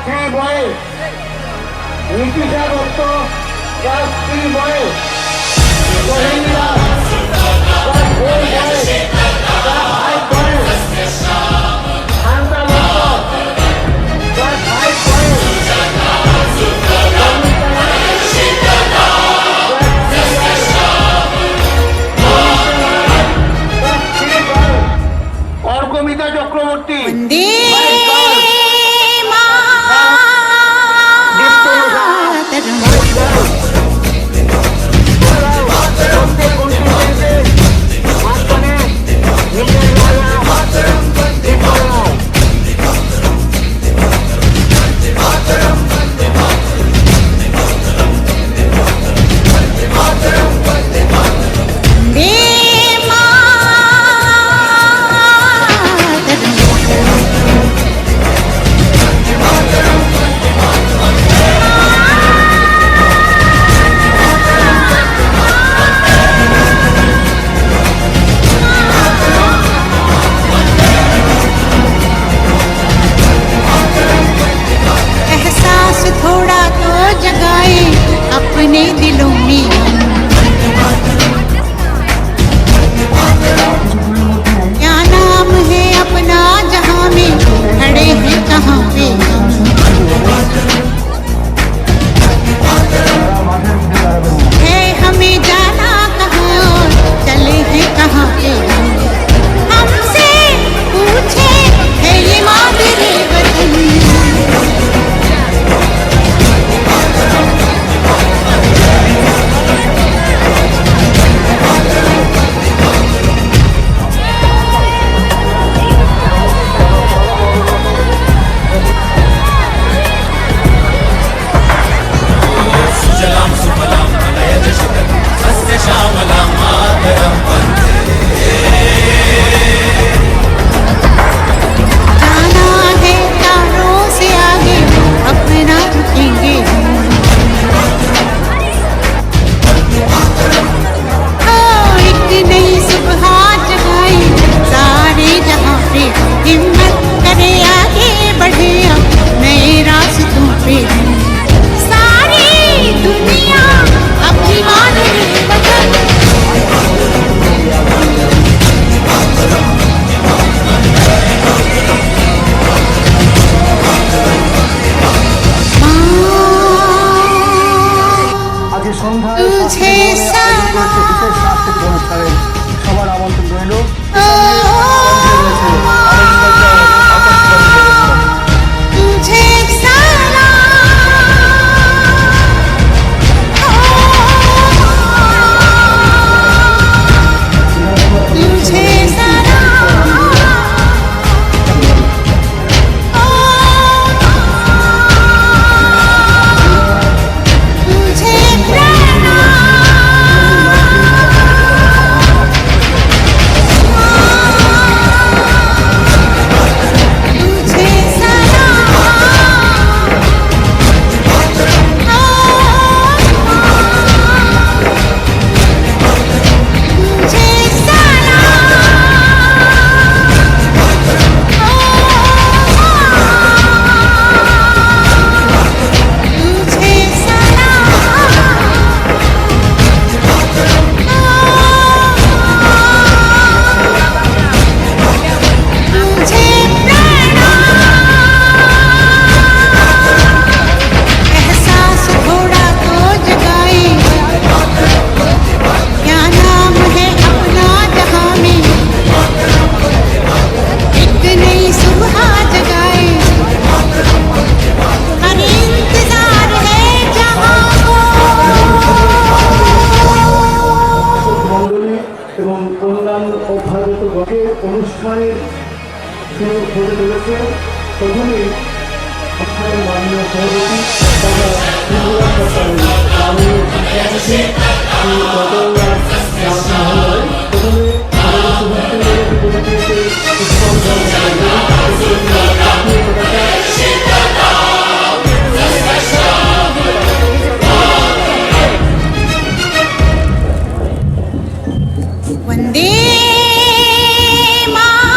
3 boys, Nikisha Dotto, class 3 boys, Rohingya, class 4 boys, class 5 boys, Shanta Dotto, class 5 boys, और कमिता चक्रवर्ती সবার আমন্ত্রণ রইল। অনুষ্ঠানের শুরু হতে চলেছে। প্রথমে অনুষ্ঠানের মাননীয় সভাপতি তথা ত্রিপুরা সরকারের মাননীয় শিক্ষামন্ত্রী শ্রী রতনলাল দাস মহোদয় প্রথমে আমাদের শুভেচ্ছা পরিচয়তে वंदे मातरम।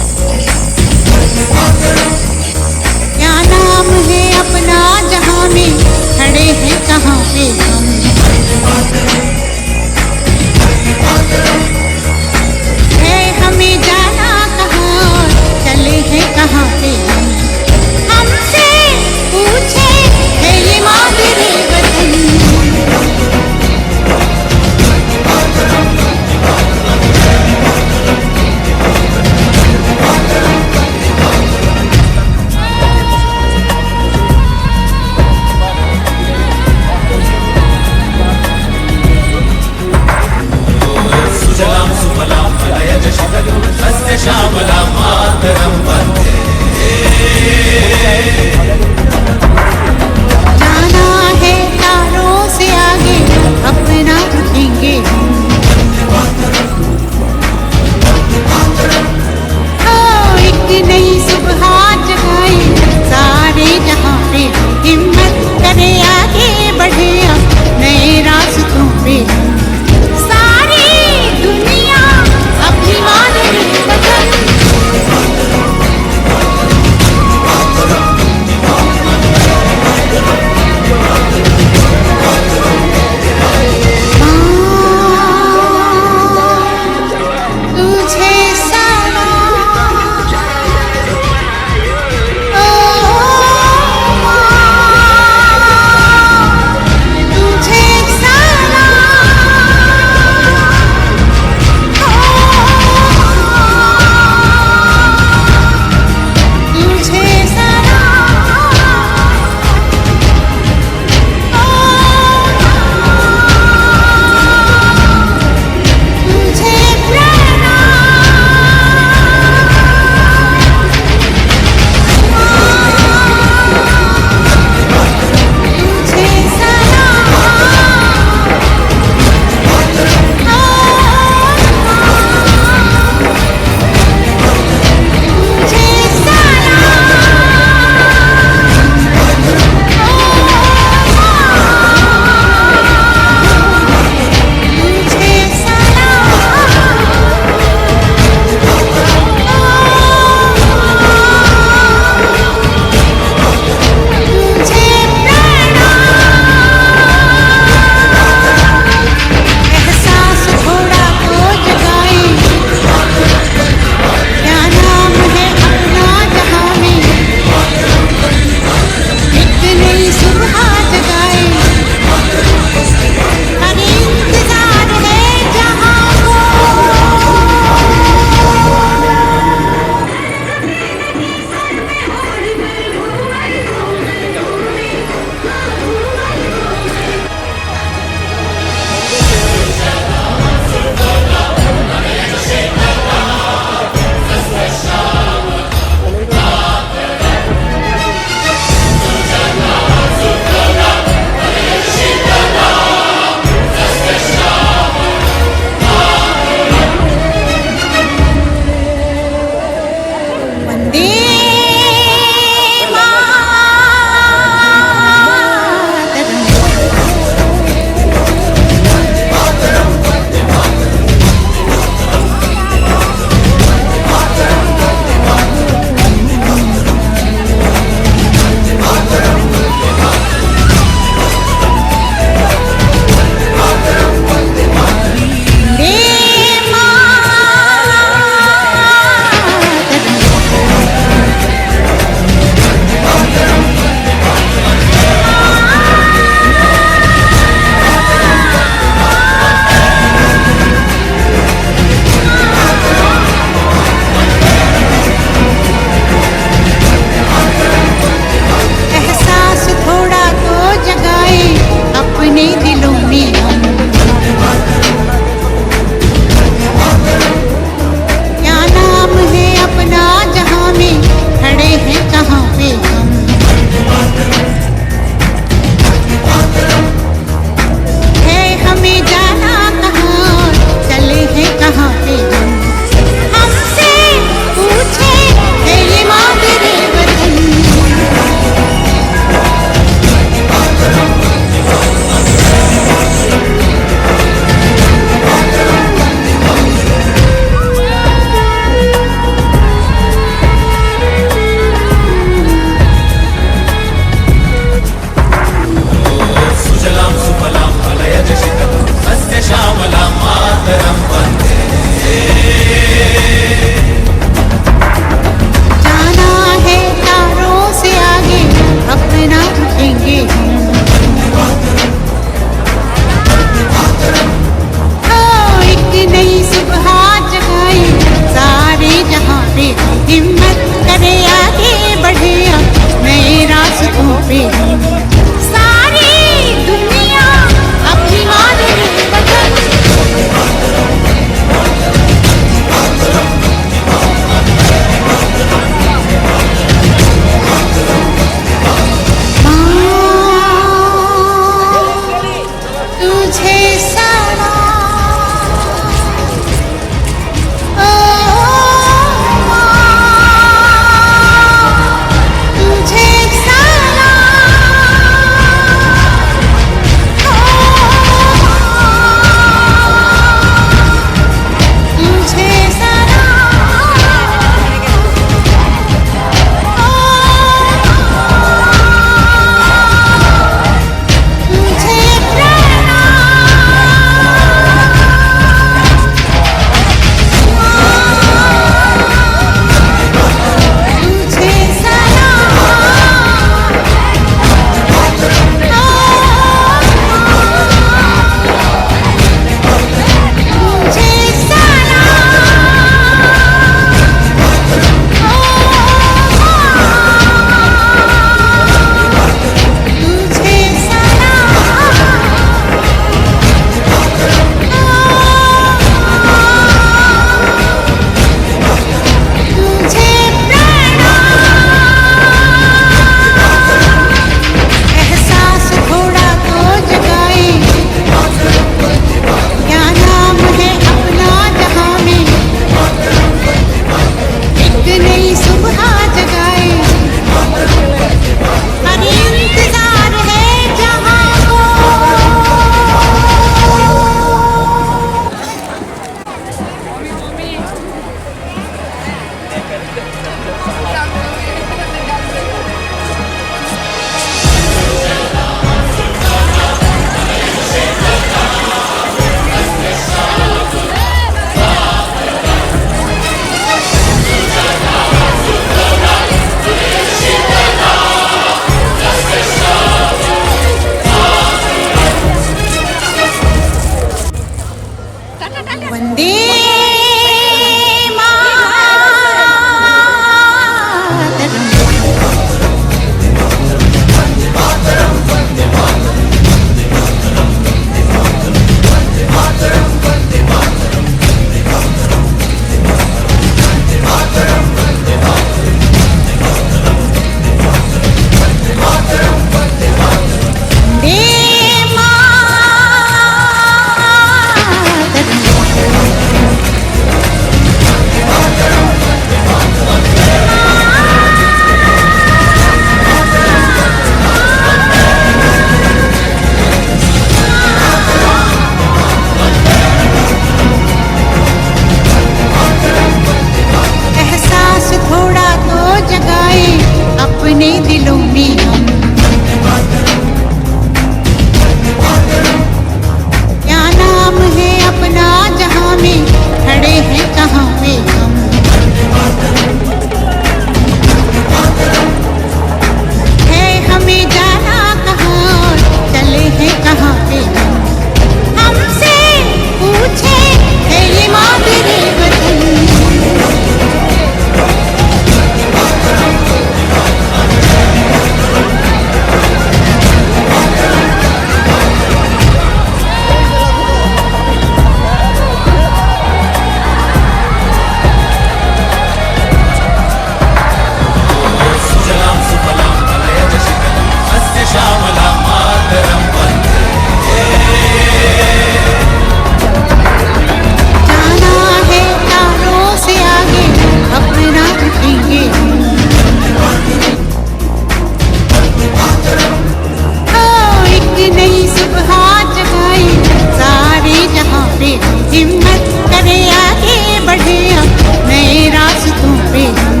हिम्मत करे आगे बढ़े अब नए रास्तों पे हम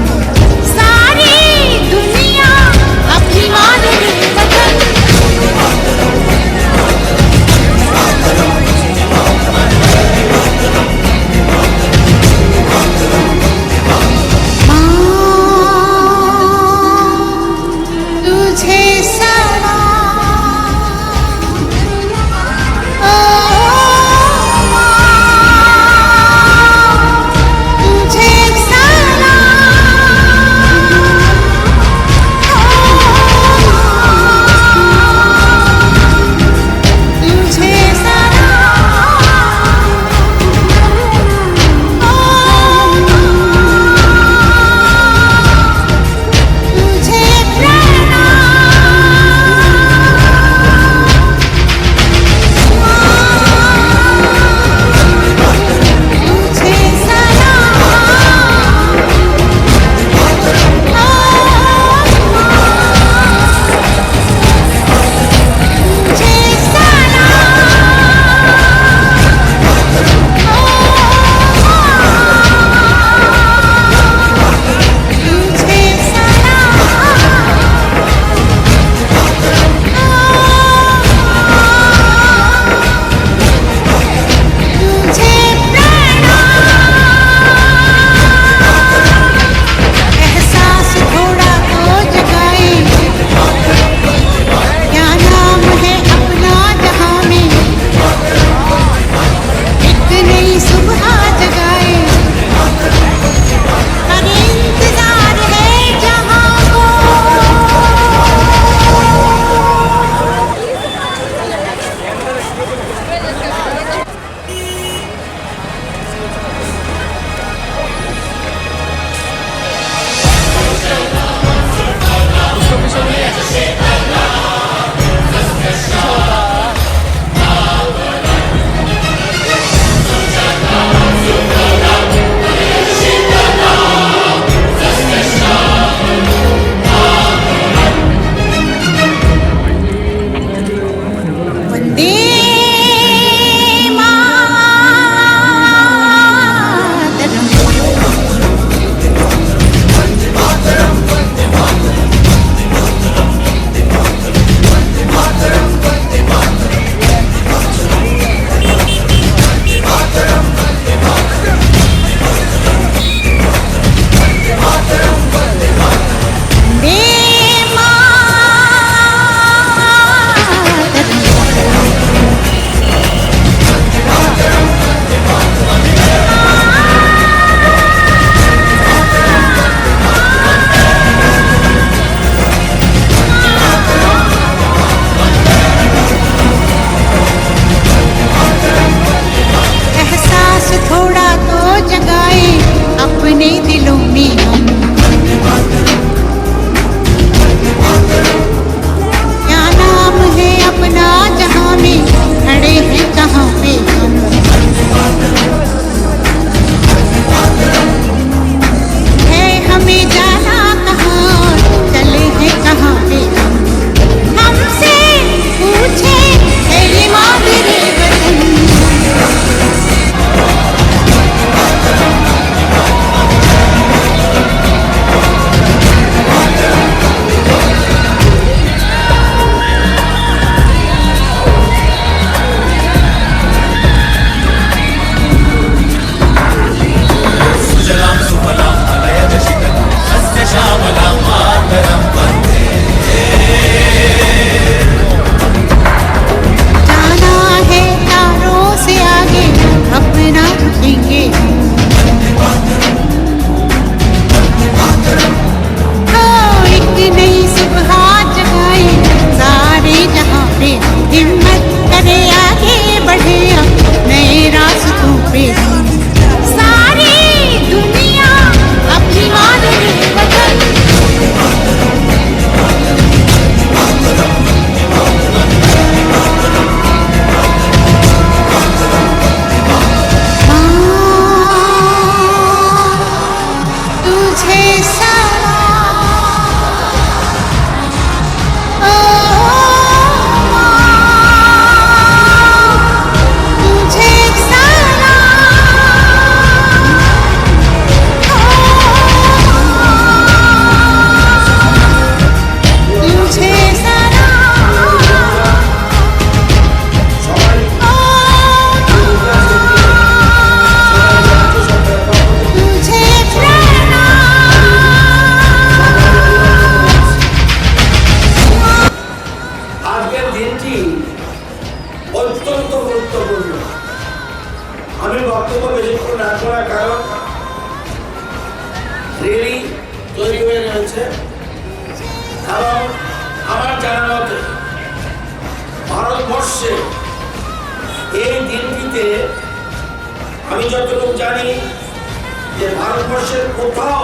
सारी दुनिया अपनी मान ले वतन तुझे सलाम ओ माँ আমি বক্তব্য বেশিক্ষণ রাখবো না, কারণ রেলি তৈরি হয়ে রয়েছে এবং আমার জানা মতে ভারতবর্ষে এই দিনটিতে আমি যতটুকু জানি যে ভারতবর্ষের কোথাও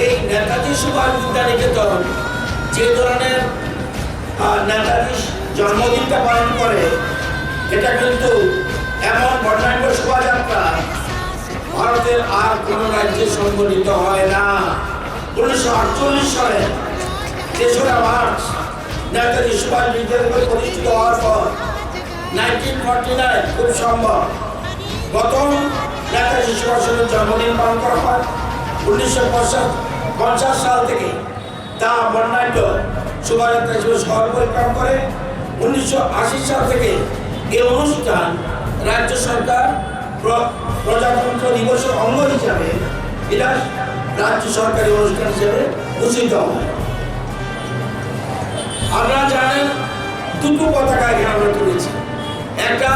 এই নেতাজি সুভাষ বিদ্যানিকেতন যে ধরনের নেতাজি জন্মদিনটা পালন করে, এটা কিন্তু এমন বর্ণাঢ্য শোভাযাত্রা ভারতের আর কোন রাজ্যে সংগঠিত হয় না। 1948 সালে 3রা মার্চ নেতাজি সুভাষ বিদ্যানিকেতন প্রতিষ্ঠিত হওয়ার পর 1949 খুব সম্ভব প্রথম নেতাজি সুভাষের জন্মদিন পালন করা হয়। 1950 সাল থেকে তা বর্ণাঢ্য শোভাযাত্রা হিসেবে শহর পরিক্রমা করে। 1980 সাল থেকে এই অনুষ্ঠান রাজ্য সরকার প্রজাতন্ত্র দিবসের অঙ্গ হিসাবে এটা রাজ্য সরকারি অনুষ্ঠান হিসেবে ঘোষিত হয়। আপনারা জানেন দুটো পতাকা এখানে আমরা তুলেছি, একটা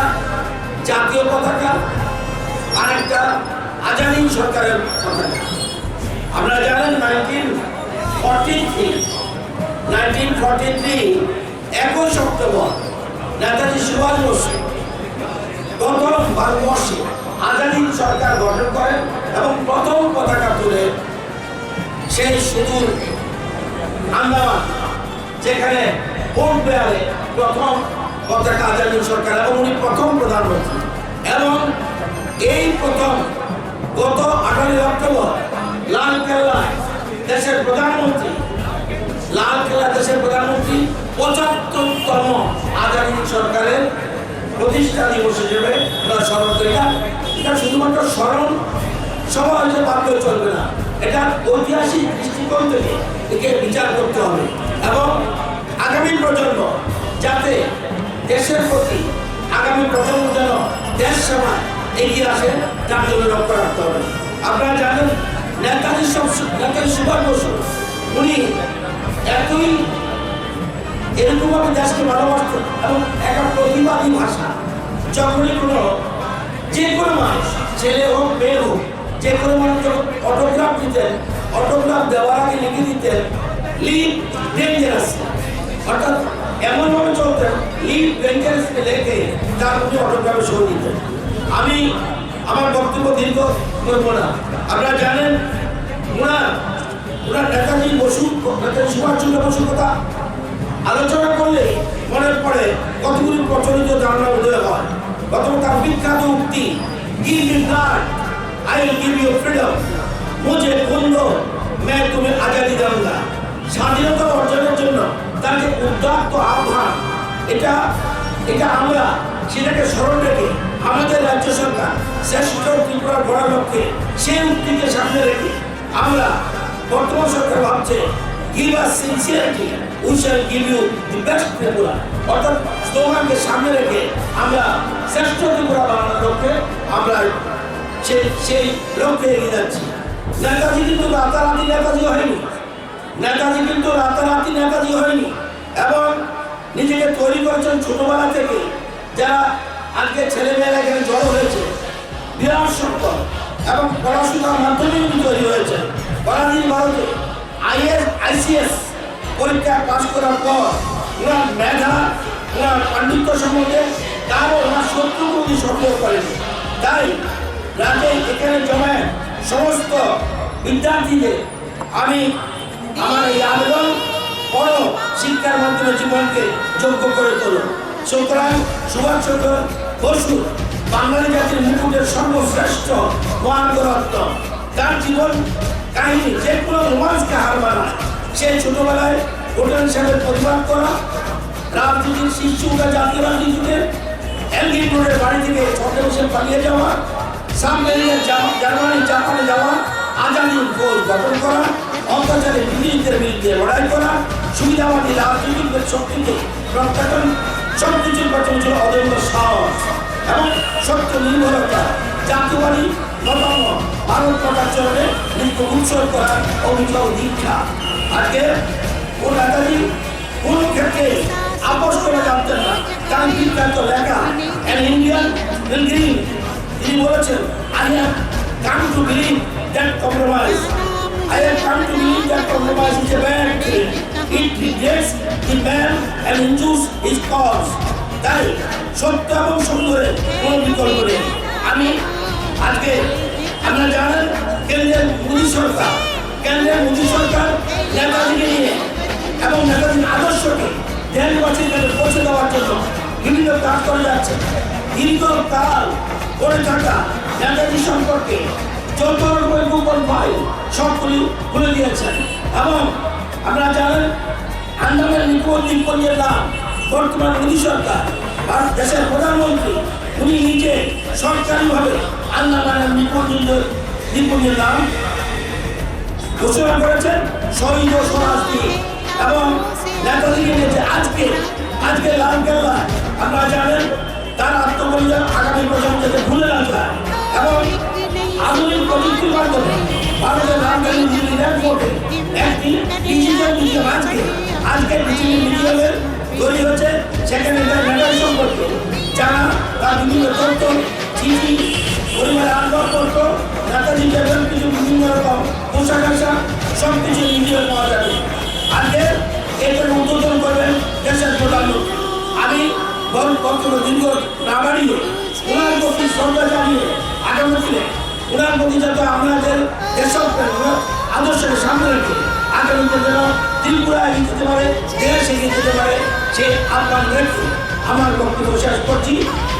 জাতীয় পতাকা আর একটা আজাদি সরকারের পতাকা। আপনারা জানেন 1943 21 অক্টোবর নেতাজি সুভাষ বসু প্রথম ভারতবর্ষে আজাদি সরকার গঠন করেন এবং প্রথম পতাকা তুলে সেই সুদূর আন্দামান, যেখানে পোর্ট ব্লেয়ারে প্রথম পতাকা আজাদি সরকার এবং উনি প্রথম প্রধানমন্ত্রী। এবং এই প্রথম গত 18 অক্টোবর লালকেল্লায় দেশের প্রধানমন্ত্রী 75তম আজাদি সরকারের প্রতিষ্ঠা দিবস হিসেবে স্মরণ করি। এটা শুধুমাত্র স্মরণ সভা হিসেবে ভাবলেও চলবে না, এটা ঐতিহাসিক দৃষ্টিকোণ থেকে একে বিচার করতে হবে এবং আগামী প্রজন্ম যাতে দেশের প্রতি আগামী প্রজন্ম যেন দেশ সেবায় এগিয়ে আসে তার জন্য লক্ষ্য রাখতে হবে। আপনারা জানেন নেতাজি সুভাষ বসু উনি এতই এরকমভাবে দেশকে ভালোবাসতেন এবং একটা প্রতিবাদী ভাষা, যখনই যে কোনো মানুষ ছেলে হোক মেয়ে হোক যে কোনো মানুষ যখন অটোগ্রাফ দিতেন, অটোগ্রাফ দেওয়ার আগে লিখে দিতেন লিভ ডেঞ্জারাসলি, অর্থাৎ এমনভাবে চলতেন লিভ ডেঞ্জারাসলি লিখে তার উনি অটোগ্রাফে সই দিতেন। আমি আমার বক্তব্য দীর্ঘ করব না। আপনারা জানেন ওনার নেতাজি সুভাষচন্দ্র বসুর কথা আলোচনা করলে মনে পড়ে কতগুলি প্রচলিত ধারণা উদয় হয়। প্রথম তার বিখ্যাত উক্তি, give me blood I will give you freedom, মুঝে খুন দো मैं तुम्हें আজাদি दूंगा। স্বাধীনতা অর্জনের জন্য তার যে উদ্যত আহ্বান, এটা আমরা সেটাকে স্মরণ রেখে আমাদের রাজ্য সরকার শ্রেষ্ঠ ত্রিপুরা গড়ার লক্ষ্যে সেই উক্তিকে সামনে রেখে আমরা বর্তমান সরকার ভাবছে give us sincerity, we shall give you the best Tripura, অর্থাৎ স্লোগানকে সামনে রেখে আমরা শ্রেষ্ঠ ত্রিপুরা বানানোর লক্ষ্যে আমরা সেই লক্ষ্যে এগিয়ে যাচ্ছি। নেতাজি কিন্তু রাতারাতি নেতাজি হয়নি এবং নিজেকে তৈরি করেছেন ছোটবেলা থেকে। যারা আজকে ছেলেমেয়েরা এখানে জড়ো হয়েছে বিরাট সংখ্যক এবং পড়াশোনার মাধ্যমে তৈরি হয়েছে। পরাধীন ভারতে ICS পরীক্ষা পাশ করার পর ওনার মেধা, ওনার পাণ্ডিত্য সম্বন্ধে তারও ওনার শত্রুকে উনি সন্দেহ করেনি। তাই রাতে এখানে জমায় সমস্ত বিদ্যার্থীদের আমি আমার এই আবেদন, বড় শিক্ষার মাধ্যমে জীবনকে যোগ্য করে তোলো। সুতরাং সুভাষচন্দ্র বসু বাঙালি জাতির মুকুটের সর্বশ্রেষ্ঠ মহানগরত্ব, তার জীবন কাহিনী যে কোনো রোমাঞ্চকে হার মানায়। সেই ছোটবেলায় হোটেল সাহেবের প্রতিবাদ করা, রাজনীতির শিশুরা জাতীয় রাজনীতিতে এলগিন রোডের বাড়ি থেকে ছদ্মবেশে পালিয়ে যাওয়া, জাপানে যাওয়া, আজাদির ফৌজ গঠন করা, অত্যাচারে ব্রিটিশদের বিরুদ্ধে লড়াই করা, সুবিধাবাদী রাজনীতিক শক্তিকে প্রত্যাখ্যান, সব কিছুর পেছনে ছিল অদম্য সাহস এবং সত্য নির্ভরতা, জাতীয়বাদী মতামত, ভারত মাতার চরণে নিজেকে উৎসর্গ করার অভিনব দীক্ষা। আজকে ও নেতাজি কোনো ক্ষেত্রে আপোষ করে জানতেন না। তার বিখ্যাত লেখা অ্যান ইন্ডিয়ান পিলগ্রিম তিনি বলেছেন, I have come to believe that compromise. I have come to believe that compromise is a bad thing. It degrades the man and injures his cause. তাই সত্য এবং সুন্দরের কোনো বিকল্প নেই। আমি আজকে আপনারা জানেন কেন্দ্রের মোদী সরকার নেতাজিকে নিয়ে এবং নেতাজির আদর্শকে দেশবাসীর কাছে পৌঁছে দেওয়ার জন্য বিভিন্ন কাজ করে যাচ্ছে। দীর্ঘকাল করে থাকা নেতাজি সম্পর্কে যত রকমের গোপন ফাইল সবগুলি খুলে দিয়েছেন এবং আপনারা জানেন আন্দামান নিকোবর নাম বর্তমান মোদী সরকার দেশের প্রধানমন্ত্রী উনি নিজে সরকারিভাবে আন্দামানের নিকোবর নাম ঘোষণা করেছেন শহীদ ও স্বরাষ্ট্রী এবং নেতাজিকে নিয়েছে আজকে লালকেল্লা আপনারা জানেন তার আত্মবলিদান আগামী প্রজন্মকে ভুলে না যায় এবং আধুনিক প্রযুক্তির মাধ্যমে ভারতের রাজধানী দিল্লি এয়ারপোর্টে একটি ডিজিটাল মিডিয়াম আজকে ডিজিটাল মিডিয়ামের তৈরি হচ্ছে। সেখানে তার মেডাল সম্পর্কে জানা তার বিভিন্ন তথ্য চিঠি পরিবারে আন্দোলন করত নেতাজি যেমন কিছু বিভিন্ন রকম পোশাক আশাক সব কিছু মিডিয়া পাওয়া যাবে। আজকে এটা উদ্বোধন করবেন দেশের প্রধানমন্ত্রী। আমি বক্তব্য দীর্ঘ না বাড়িয়ে ওনার প্রতি শ্রদ্ধা জানিয়ে আগামী দিনে ওনার প্রতি যাতে আমাদের দেশপ্রেম আদর্শকে সামনে রেখে আগামীতে যেন ত্রিপুরা এগিয়ে যেতে পারে, দেশ এগিয়ে যেতে পারে সে আহ্বান রেখে আমার বক্তব্য শেষ করছি।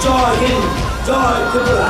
জয় হিন্দ, জয় ত্রিপুরা।